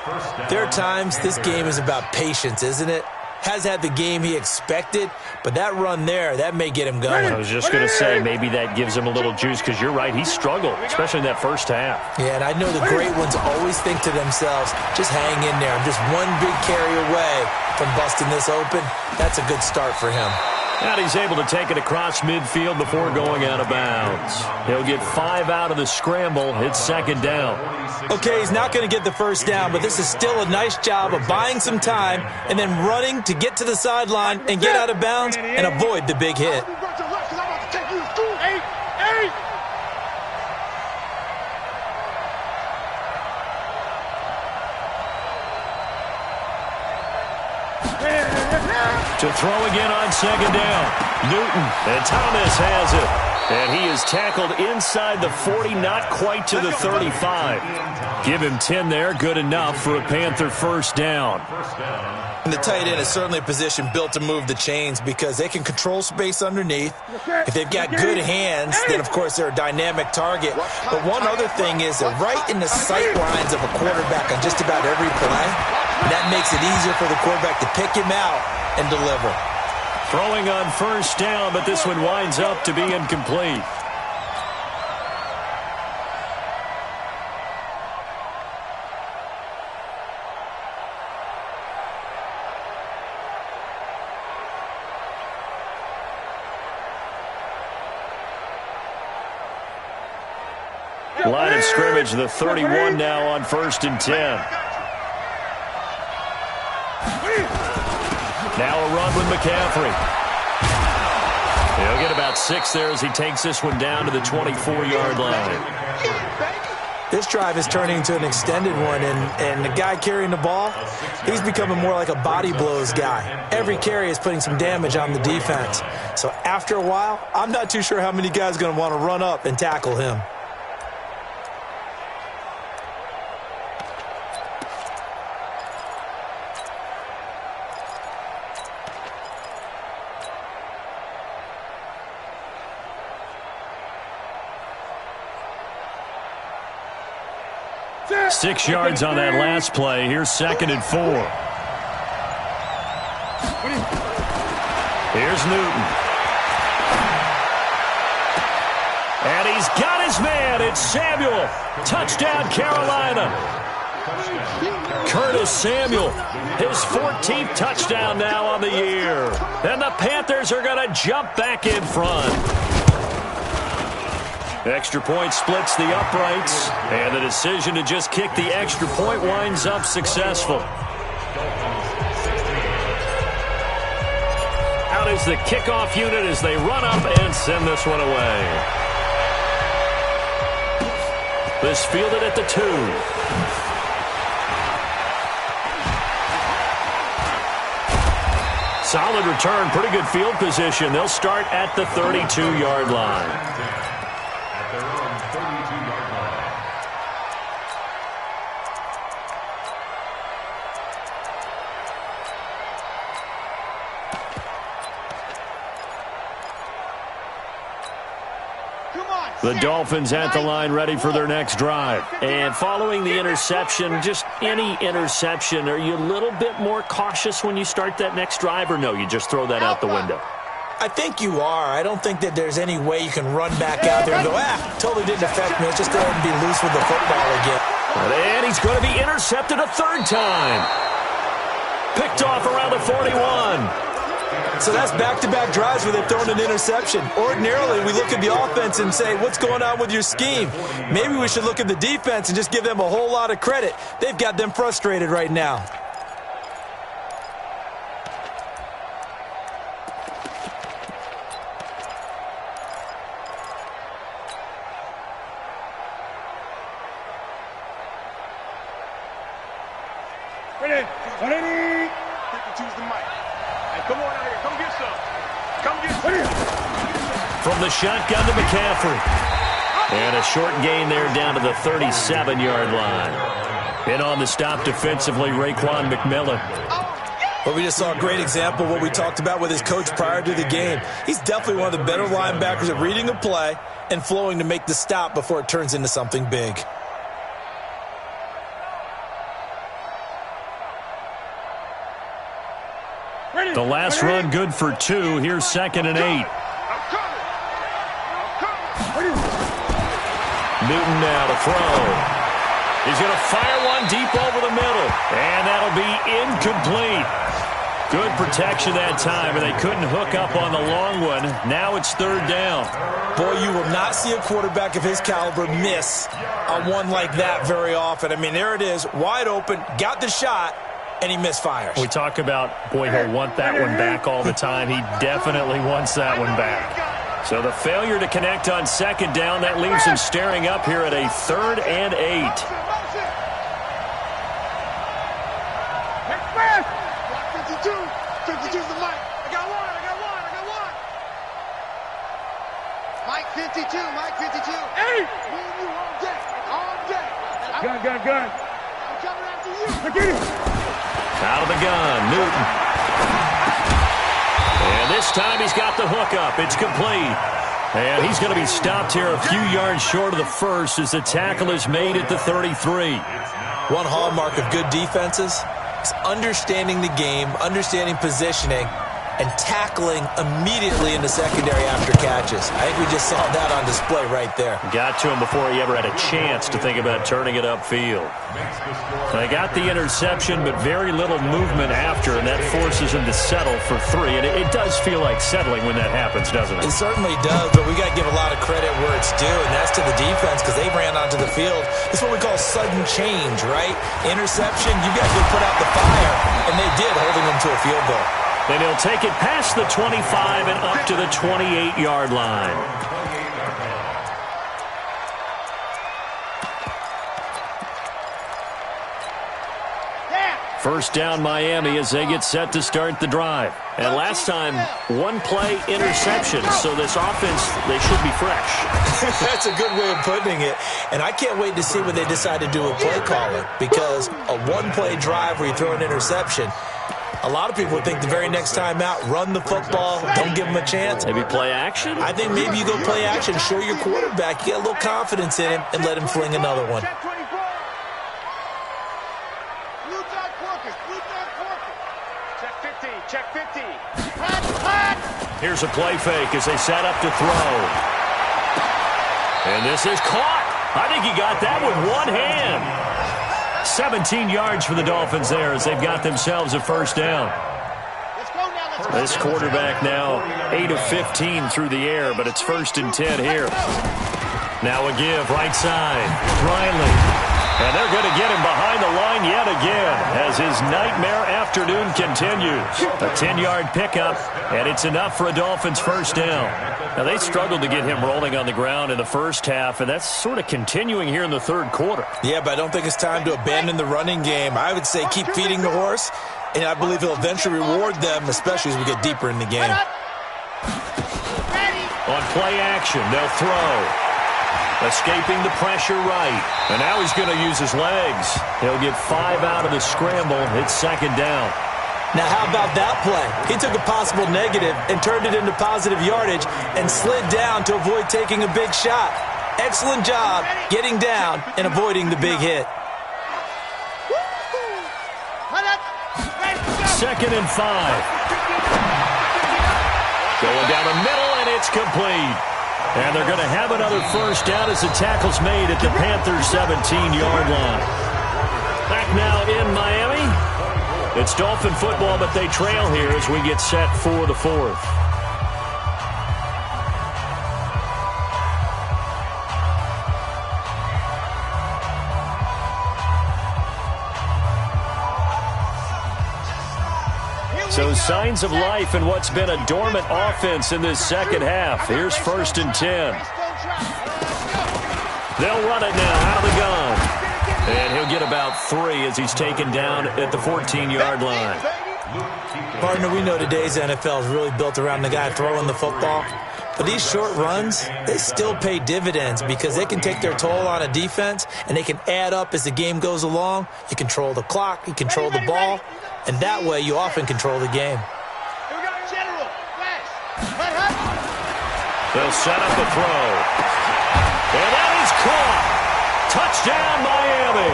there are times this game is about patience, isn't it? Has had the game he expected, but that run there, that may get him going. I was just going to say, maybe that gives him a little juice, because you're right, he struggled, especially in that first half. Yeah, and I know the great ones always think to themselves, just hang in there. I'm just one big carry away from busting this open. That's a good start for him. And he's able to take it across midfield before going out of bounds. He'll get 5 out of the scramble. It's second down. Okay, he's not going to get the first down, but this is still a nice job of buying some time and then running to get to the sideline and get out of bounds and avoid the big hit. To throw again on second down. Newton, and Thomas has it. And he is tackled inside the 40, not quite to the 35. Give him 10 there, good enough for a Panther first down. And the tight end is certainly a position built to move the chains because they can control space underneath. If they've got good hands, then of course they're a dynamic target. But one other thing is they're right in the sight lines of a quarterback on just about every play. And that makes it easier for the quarterback to pick him out and deliver. Throwing on first down, but this one winds up to be incomplete. Line of scrimmage, the 31 now on 1st and 10. Now a run with McCaffrey. He'll get about 6 there as he takes this one down to the 24-yard line. This drive is turning into an extended one, and the guy carrying the ball, he's becoming more like a body blows guy. Every carry is putting some damage on the defense. So after a while, I'm not too sure how many guys are going to want to run up and tackle him. Six yards on that last play. Here's 2nd and 4. Here's Newton. And he's got his man. It's Samuel. Touchdown, Carolina. Curtis Samuel, his 14th touchdown now on the year. And the Panthers are going to jump back in front. Extra point splits the uprights, and the decision to just kick the extra point winds up successful. Out is the kickoff unit as they run up and send this one away. This fielded at the 2. Solid return, pretty good field position. They'll start at the 32-yard line. At their own 32-yard line. The Dolphins at the line ready for their next drive. And following the interception, just any interception, are you a little bit more cautious when you start that next drive, or no, you just throw that out the window? I think you are. I don't think that there's any way you can run back out there and go, totally didn't affect me. Let's just go ahead and be loose with the football again. And he's going to be intercepted a third time. Picked off around the 41. So that's back-to-back drives where they've thrown an interception. Ordinarily, we look at the offense and say, what's going on with your scheme? Maybe we should look at the defense and just give them a whole lot of credit. They've got them frustrated right now. Ready? 52's the mic. Come on out here. Come get some. Come get some. From the shotgun to McCaffrey. And a short gain there down to the 37-yard line. In on the stop defensively, Raekwon McMillan. But we just saw a great example of what we talked about with his coach prior to the game. He's definitely one of the better linebackers at reading a play and flowing to make the stop before it turns into something big. The last run good for 2. Here's 2nd and 8. Newton now to throw. He's going to fire one deep over the middle. And that'll be incomplete. Good protection that time, and they couldn't hook up on the long one. Now it's 3rd down. Boy, you will not see a quarterback of his caliber miss on one like that very often. I mean, there it is, wide open, got the shot, and he misfires. We talk about, boy, he'll want that one back all the time. He definitely wants that one back. So the failure to connect on 2nd down, that leaves him staring up here at a 3rd and 8. 52's the mic. I got one. Mike 52. Hey! Me and you all day. Gun. I'm coming after you. I get it. Out of the gun, Newton. And this time he's got the hookup. It's complete. And he's going to be stopped here a few yards short of the first as the tackle is made at the 33. One hallmark of good defenses is understanding the game, understanding positioning, and tackling immediately in the secondary after catches. I think we just saw that on display right there. Got to him before he ever had a chance to think about turning it upfield. They got the interception, but very little movement after, and that forces him to settle for 3. And it does feel like settling when that happens, doesn't it? It certainly does, but we got to give a lot of credit where it's due, and that's to the defense because they ran onto the field. It's what we call sudden change, right? Interception, you got to put out the fire, and they did, holding them to a field goal. And he'll take it past the 25 and up to the 28-yard line. First down Miami as they get set to start the drive. And last time, one play interception, so this offense, they should be fresh. That's a good way of putting it. And I can't wait to see what they decide to do with play calling, because a one-play drive where you throw an interception, a lot of people think the very next time out, run the football, don't give them a chance. Maybe play action? I think maybe you go play action, show your quarterback, you get a little confidence in him, and let him fling another one. Check 50. Hot. Here's a play fake as they set up to throw. And this is caught. I think he got that with one hand. 17 yards for the Dolphins there as they've got themselves a first down. This quarterback now 8 of 15 through the air, but it's 1st and 10 here. Now a give, right side, Riley. And they're going to get him behind the line yet again as his nightmare afternoon continues. A 10-yard pickup, and it's enough for a Dolphins first down. Now, they struggled to get him rolling on the ground in the first half, and that's sort of continuing here in the third quarter. Yeah, but I don't think it's time to abandon the running game. I would say keep feeding the horse, and I believe he'll eventually reward them, especially as we get deeper in the game. On play action, they'll throw. Escaping the pressure right. And now he's going to use his legs. He'll get 5 out of the scramble. It's 2nd down. Now, how about that play? He took a possible negative and turned it into positive yardage and slid down to avoid taking a big shot. Excellent job getting down and avoiding the big hit. 2nd and 5. Going down the middle, and it's complete. And they're going to have another first down as the tackle's made at the Panthers' 17-yard line. Back now in Miami. It's Dolphin football, but they trail here as we get set for the 4th. So signs of life in what's been a dormant offense in this second half. Here's 1st and 10. They'll run it now out of the gun. And he'll get about 3 as he's taken down at the 14-yard line. Partner, we know today's NFL is really built around the guy throwing the football. But these short runs, they still pay dividends because they can take their toll on a defense and they can add up as the game goes along. You control the clock, you control the ball, and that way you often control the game. They'll set up a throw. And that is caught. Touchdown, Miami.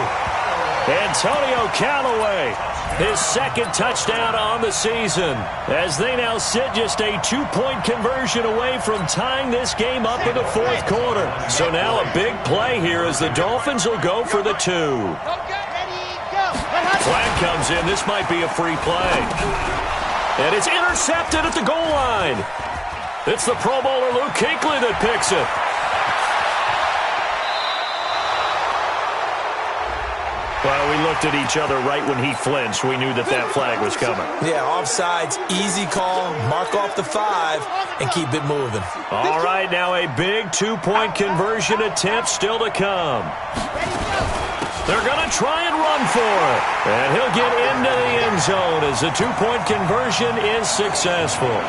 Antonio Callaway, his 2nd touchdown on the season, as they now sit just a 2-point conversion away from tying this game up in the 4th quarter. So now a big play here as the Dolphins will go for the 2. Flag comes in. This might be a free play. And it's intercepted at the goal line. It's the Pro Bowler Luke Kuechly that picks it. Well, we looked at each other right when he flinched. We knew that that flag was coming. Yeah, offsides, easy call, mark off the 5, and keep it moving. All right, now a big 2-point conversion attempt still to come. They're going to try and run for it. And he'll get into the end zone as the 2-point conversion is successful.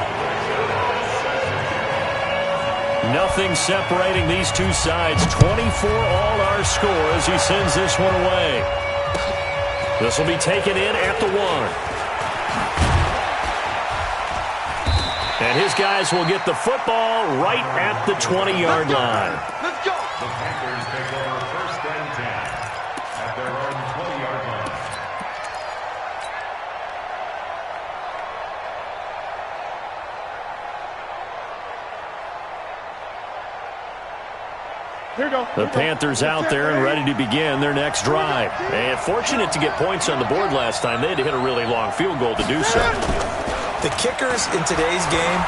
Nothing separating these two sides. 24 all our score as he sends this one away. This will be taken in at the 1. And his guys will get the football right at the 20-yard line. Let's go. The Panthers take over 1st and 10 at their own 20-yard line. The Panthers out there and ready to begin their next drive. And fortunate to get points on the board last time. They had to hit a really long field goal to do so. The kickers in today's game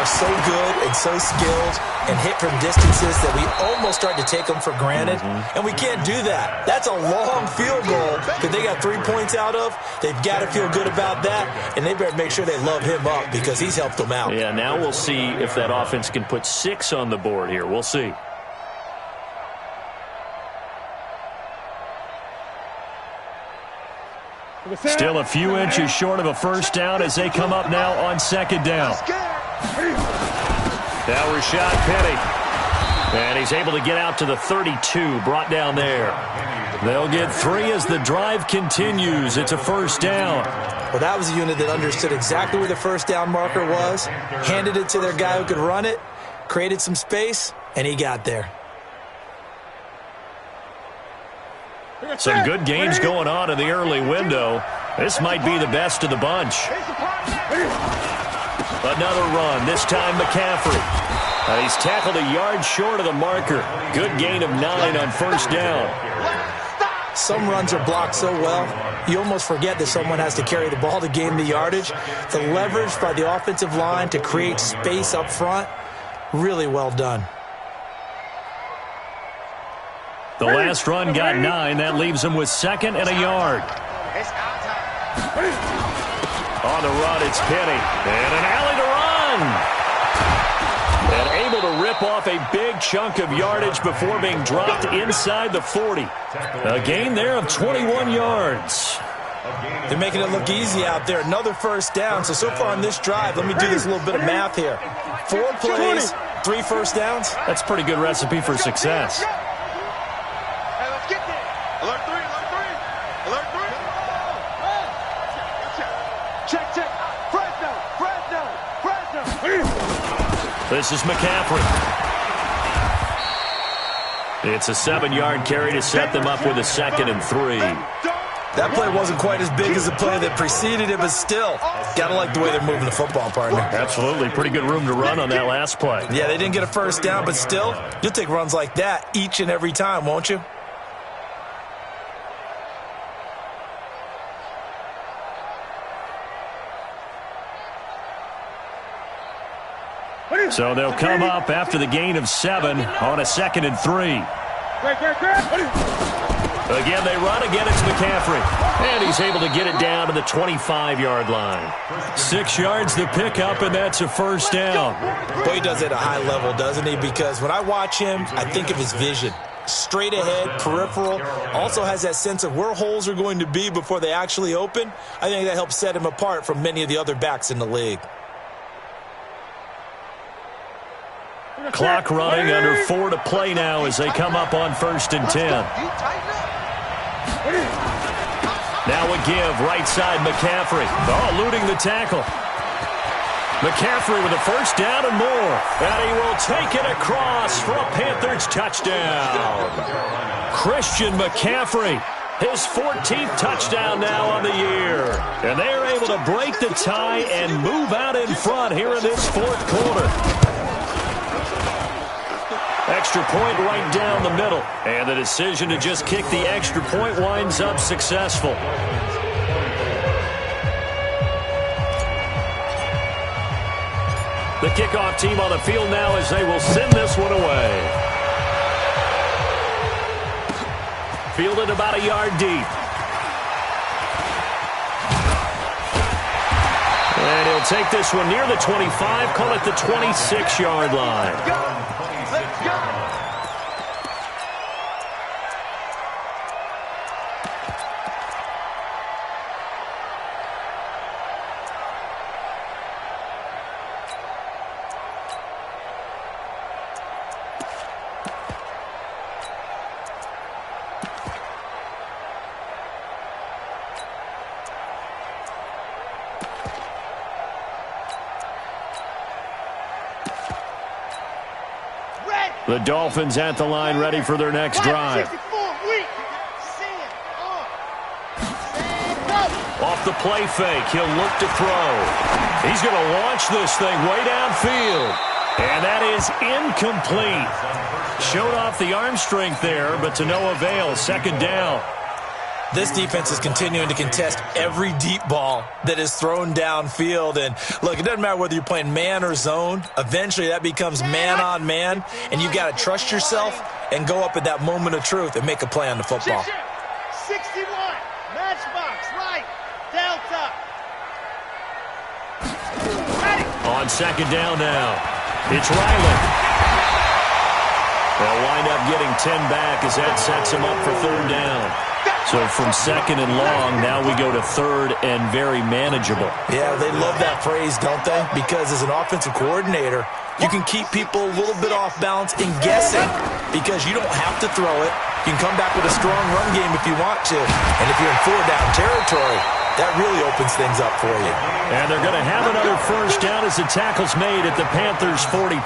are so good and so skilled and hit from distances that we almost start to take them for granted. And we can't do that. That's a long field goal that they got 3 points out of. They've got to feel good about that, and they better make sure they love him up because he's helped them out. Yeah, now we'll see if that offense can put 6 on the board here. We'll see. Still a few inches short of a first down as they come up now on 2nd down. Now Rashad Penny. And he's able to get out to the 32, brought down there. They'll get 3 as the drive continues. It's a first down. Well, that was a unit that understood exactly where the first down marker was, handed it to their guy who could run it, created some space, and he got there. Some good games going on in the early window. This might be the best of the bunch. Another run, this time McCaffrey. He's tackled a yard short of the marker. Good gain of 9 on first down. Some runs are blocked so well, you almost forget that someone has to carry the ball to gain the yardage. The leverage by the offensive line to create space up front, really well done. The last run got 9. That leaves him with 2nd and a yard. On the run, it's Penny. And an alley to run. And able to rip off a big chunk of yardage before being dropped inside the 40. A gain there of 21 yards. They're making it look easy out there. Another first down. So far on this drive, let me do this little bit of math here. 4 plays, 3 first downs. That's a pretty good recipe for success. Hey, let's get there. Alert 3, alert 3. Alert 3. Check, check. Fresno. This is McCaffrey. It's a 7-yard carry to set them up with a 2nd and 3. That play wasn't quite as big as the play that preceded it, but still, gotta like the way they're moving the football, partner. Absolutely. Pretty good room to run on that last play. Yeah, they didn't get a first down, but still, you'll take runs like that each and every time, won't you? So they'll come up after the gain of 7 on a 2nd and 3. Again, they run. Again, it's McCaffrey. And he's able to get it down to the 25-yard line. 6 yards the pickup, and that's a first down. Boy, he does it at a high level, doesn't he? Because when I watch him, I think of his vision. Straight ahead, peripheral. Also has that sense of where holes are going to be before they actually open. I think that helps set him apart from many of the other backs in the league. Clock running, under 4 to play now as they come up on 1st and 10. Now a give, right side McCaffrey. Oh, eluding the tackle. McCaffrey with a first down and more. And he will take it across for a Panthers touchdown. Christian McCaffrey, his 14th touchdown now on the year. And they are able to break the tie and move out in front here in this 4th quarter. Extra point right down the middle. And the decision to just kick the extra point winds up successful. The kickoff team on the field now as they will send this one away. Fielded about a yard deep. And he'll take this one near the 25, call it the 26-yard line. The Dolphins at the line, ready for their next drive. Off the play fake, he'll look to throw. He's going to launch this thing way downfield. And that is incomplete. Showed off the arm strength there, but to no avail. 2nd down. This defense is continuing to contest every deep ball that is thrown downfield. And look, it doesn't matter whether you're playing man or zone. Eventually, that becomes man on man. And you've got to trust yourself and go up at that moment of truth and make a play on the football. 61, matchbox, right, delta. On 2nd down now, it's Riley. They'll wind up getting 10 back as that sets him up for 3rd down. So from 2nd and long, now we go to 3rd and very manageable. Yeah, they love that phrase, don't they? Because as an offensive coordinator, you can keep people a little bit off balance and guessing because you don't have to throw it. You can come back with a strong run game if you want to. And if you're in 4-down territory, that really opens things up for you. And they're going to have another first down as the tackle's made at the Panthers' 42.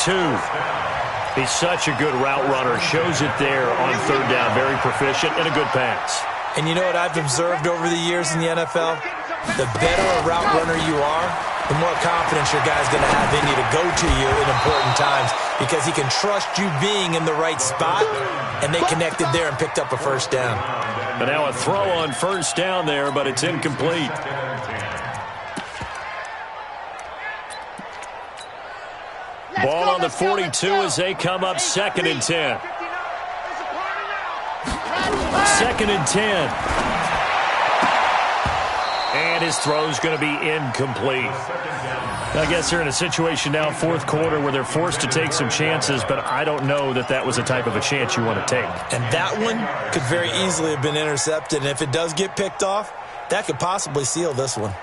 He's such a good route runner. Shows it there on 3rd down. Very proficient and a good pass. And you know what I've observed over the years in the NFL? The better a route runner you are, the more confidence your guy's going to have in you to go to you in important times because he can trust you being in the right spot, and they connected there and picked up a first down. And now a throw on first down there, but it's incomplete. Ball on the 42 as they come up 2nd and 10. 2nd and 10. And his throw's going to be incomplete. I guess they're in a situation now, 4th quarter, where they're forced to take some chances, but I don't know that that was the type of a chance you want to take. And that one could very easily have been intercepted, and if it does get picked off, that could possibly seal this one.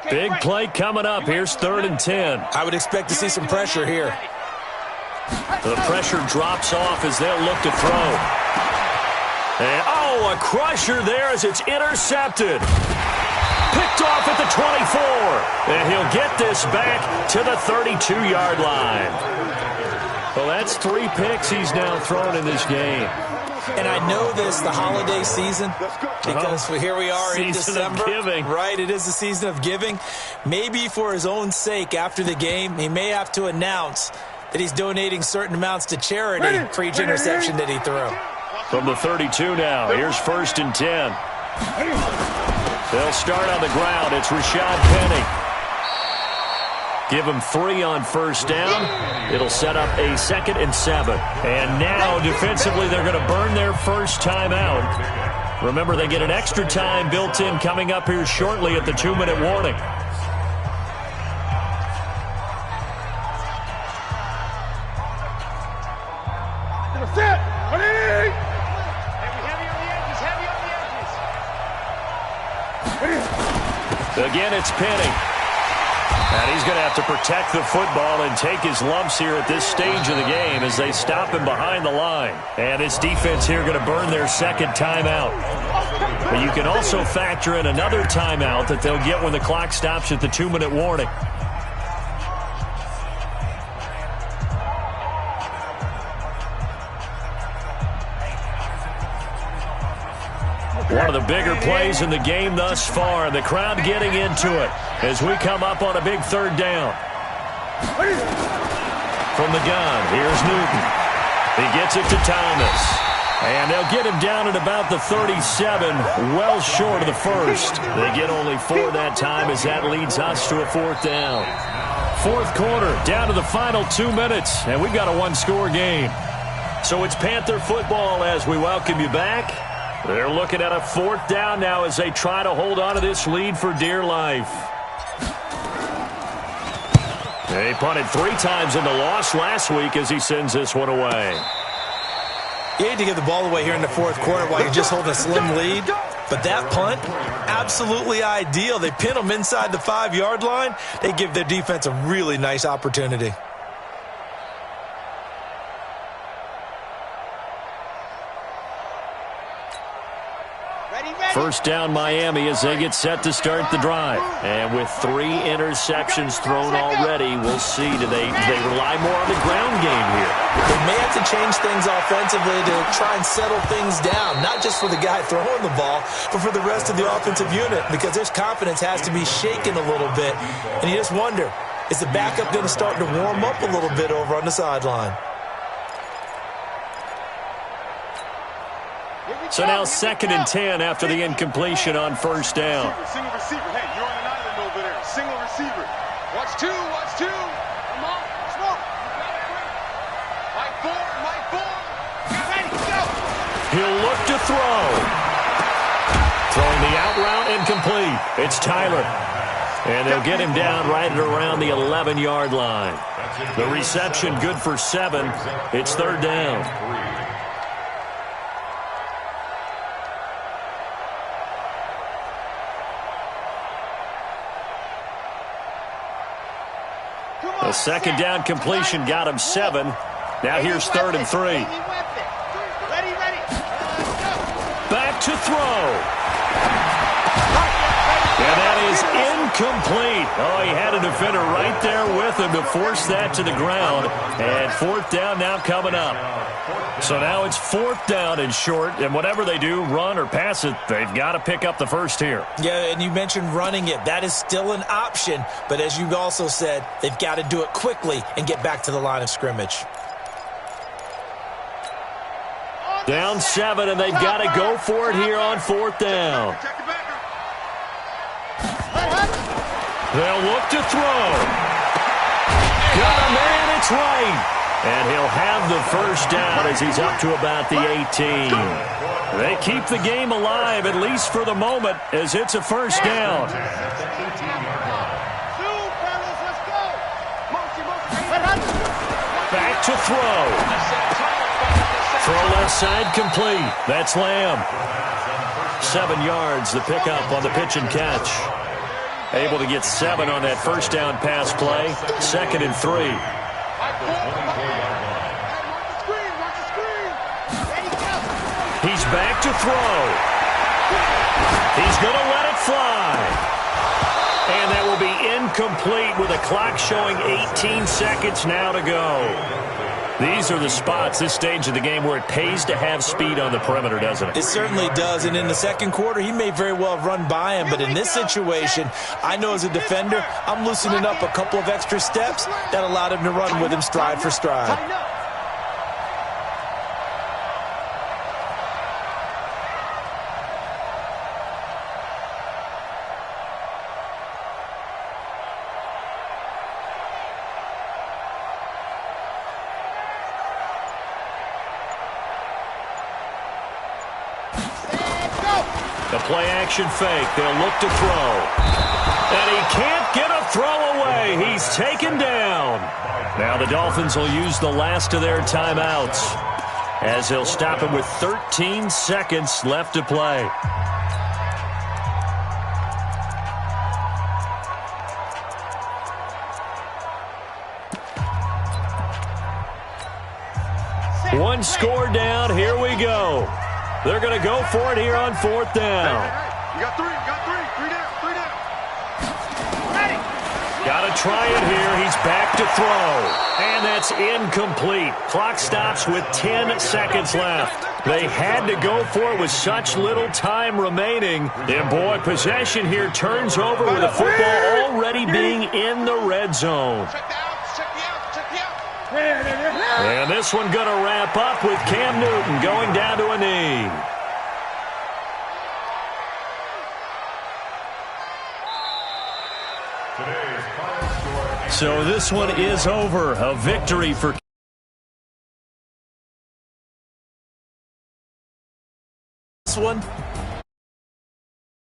Big play coming up. Here's 3rd and 10. I would expect to see some pressure here. The pressure drops off as they'll look to throw. And, a crusher there as it's intercepted. Picked off at the 24. And he'll get this back to the 32-yard line. Well, that's 3 picks he's now thrown in this game. And I know this, the holiday season, because here we are in December. Season of giving. Right, it is the season of giving. Maybe for his own sake after the game, he may have to announce that he's donating certain amounts to charity for each interception that he threw. From the 32 now, here's 1st and 10. They'll start on the ground. It's Rashad Penny. Give him 3 on first down. It'll set up a 2nd and 7. And now, defensively, they're going to burn their first time out. Remember, they get an extra time built in coming up here shortly at the 2-minute warning. Again, it's Penny. And he's going to have to protect the football and take his lumps here at this stage of the game as they stop him behind the line. And his defense here going to burn their 2nd timeout. But you can also factor in another timeout that they'll get when the clock stops at the 2-minute warning. One of the bigger plays in the game thus far, and the crowd getting into it as we come up on a big 3rd down. From the gun, here's Newton. He gets it to Thomas. And they'll get him down at about the 37, well short of the 1st. They get only 4 that time as that leads us to a 4th down. 4th quarter, down to the final 2 minutes, and we've got a 1-score game. So it's Panther football as we welcome you back. They're looking at a 4th down now as they try to hold on to this lead for dear life. They punted 3 times in the loss last week as he sends this one away. You hate to give the ball away here in the 4th quarter while you're just holding a slim lead, but that punt, absolutely ideal. They pin them inside the 5-yard line. They give their defense a really nice opportunity. First down Miami as they get set to start the drive. And with 3 interceptions thrown already, we'll see. Do they rely more on the ground game here? They may have to change things offensively to try and settle things down, not just for the guy throwing the ball, but for the rest of the offensive unit, because their confidence has to be shaken a little bit. And you just wonder, is the backup going to start to warm up a little bit over on the sideline? So now 2nd and 10 after the incompletion on first down. Single receiver. Hey, you're on an island over there. Single receiver. Watch 2. Watch 2. Come on. Smoke. Mike 4. Ready, go. He'll look to throw. Throwing the out route incomplete. It's Tyler. And they'll get him down right at around the 11-yard line. The reception good for 7. It's 3rd down. The 2nd down completion got him 7. Now here's 3rd and 3. Back to throw. And that is incomplete. Oh, he had a defender right there with him to force that to the ground. And fourth down now coming up. So now it's fourth down and short, and whatever they do, run or pass it, they've got to pick up the first here. Yeah, and you mentioned running it. That is still an option, but as you also said, they've got to do it quickly and get back to the line of scrimmage. Down 7, and they've got to go for it here on fourth down. They'll look to throw. Got a man, it's right. And he'll have the first down as he's up to about the 18. They keep the game alive, at least for the moment, as it's a first down. Back to throw. Throw left side complete. That's Lamb. 7 yards, the pickup on the pitch and catch. Able to get 7 on that first down pass play. 2nd and 3. He's back to throw. He's going to let it fly. And that will be incomplete with a clock showing 18 seconds now to go. These are the spots, this stage of the game, where it pays to have speed on the perimeter, doesn't it? It certainly does, and in the second quarter, he may very well have run by him, but in this situation, I know as a defender, I'm loosening up a couple of extra steps that allowed him to run with him stride for stride. The play-action fake. They'll look to throw. And he can't get a throw away. He's taken down. Now the Dolphins will use the last of their timeouts as they'll stop him with 13 seconds left to play. One score down. Here we go. They're going to go for it here on fourth down. You got three down. Got to try it here. He's back to throw. And that's incomplete. Clock stops with 10 seconds left. They had to go for it with such little time remaining. And boy, possession here turns over with the football already being in the red zone. And this one going to wrap up with Cam Newton going down to a knee. So this one is over. A victory for This one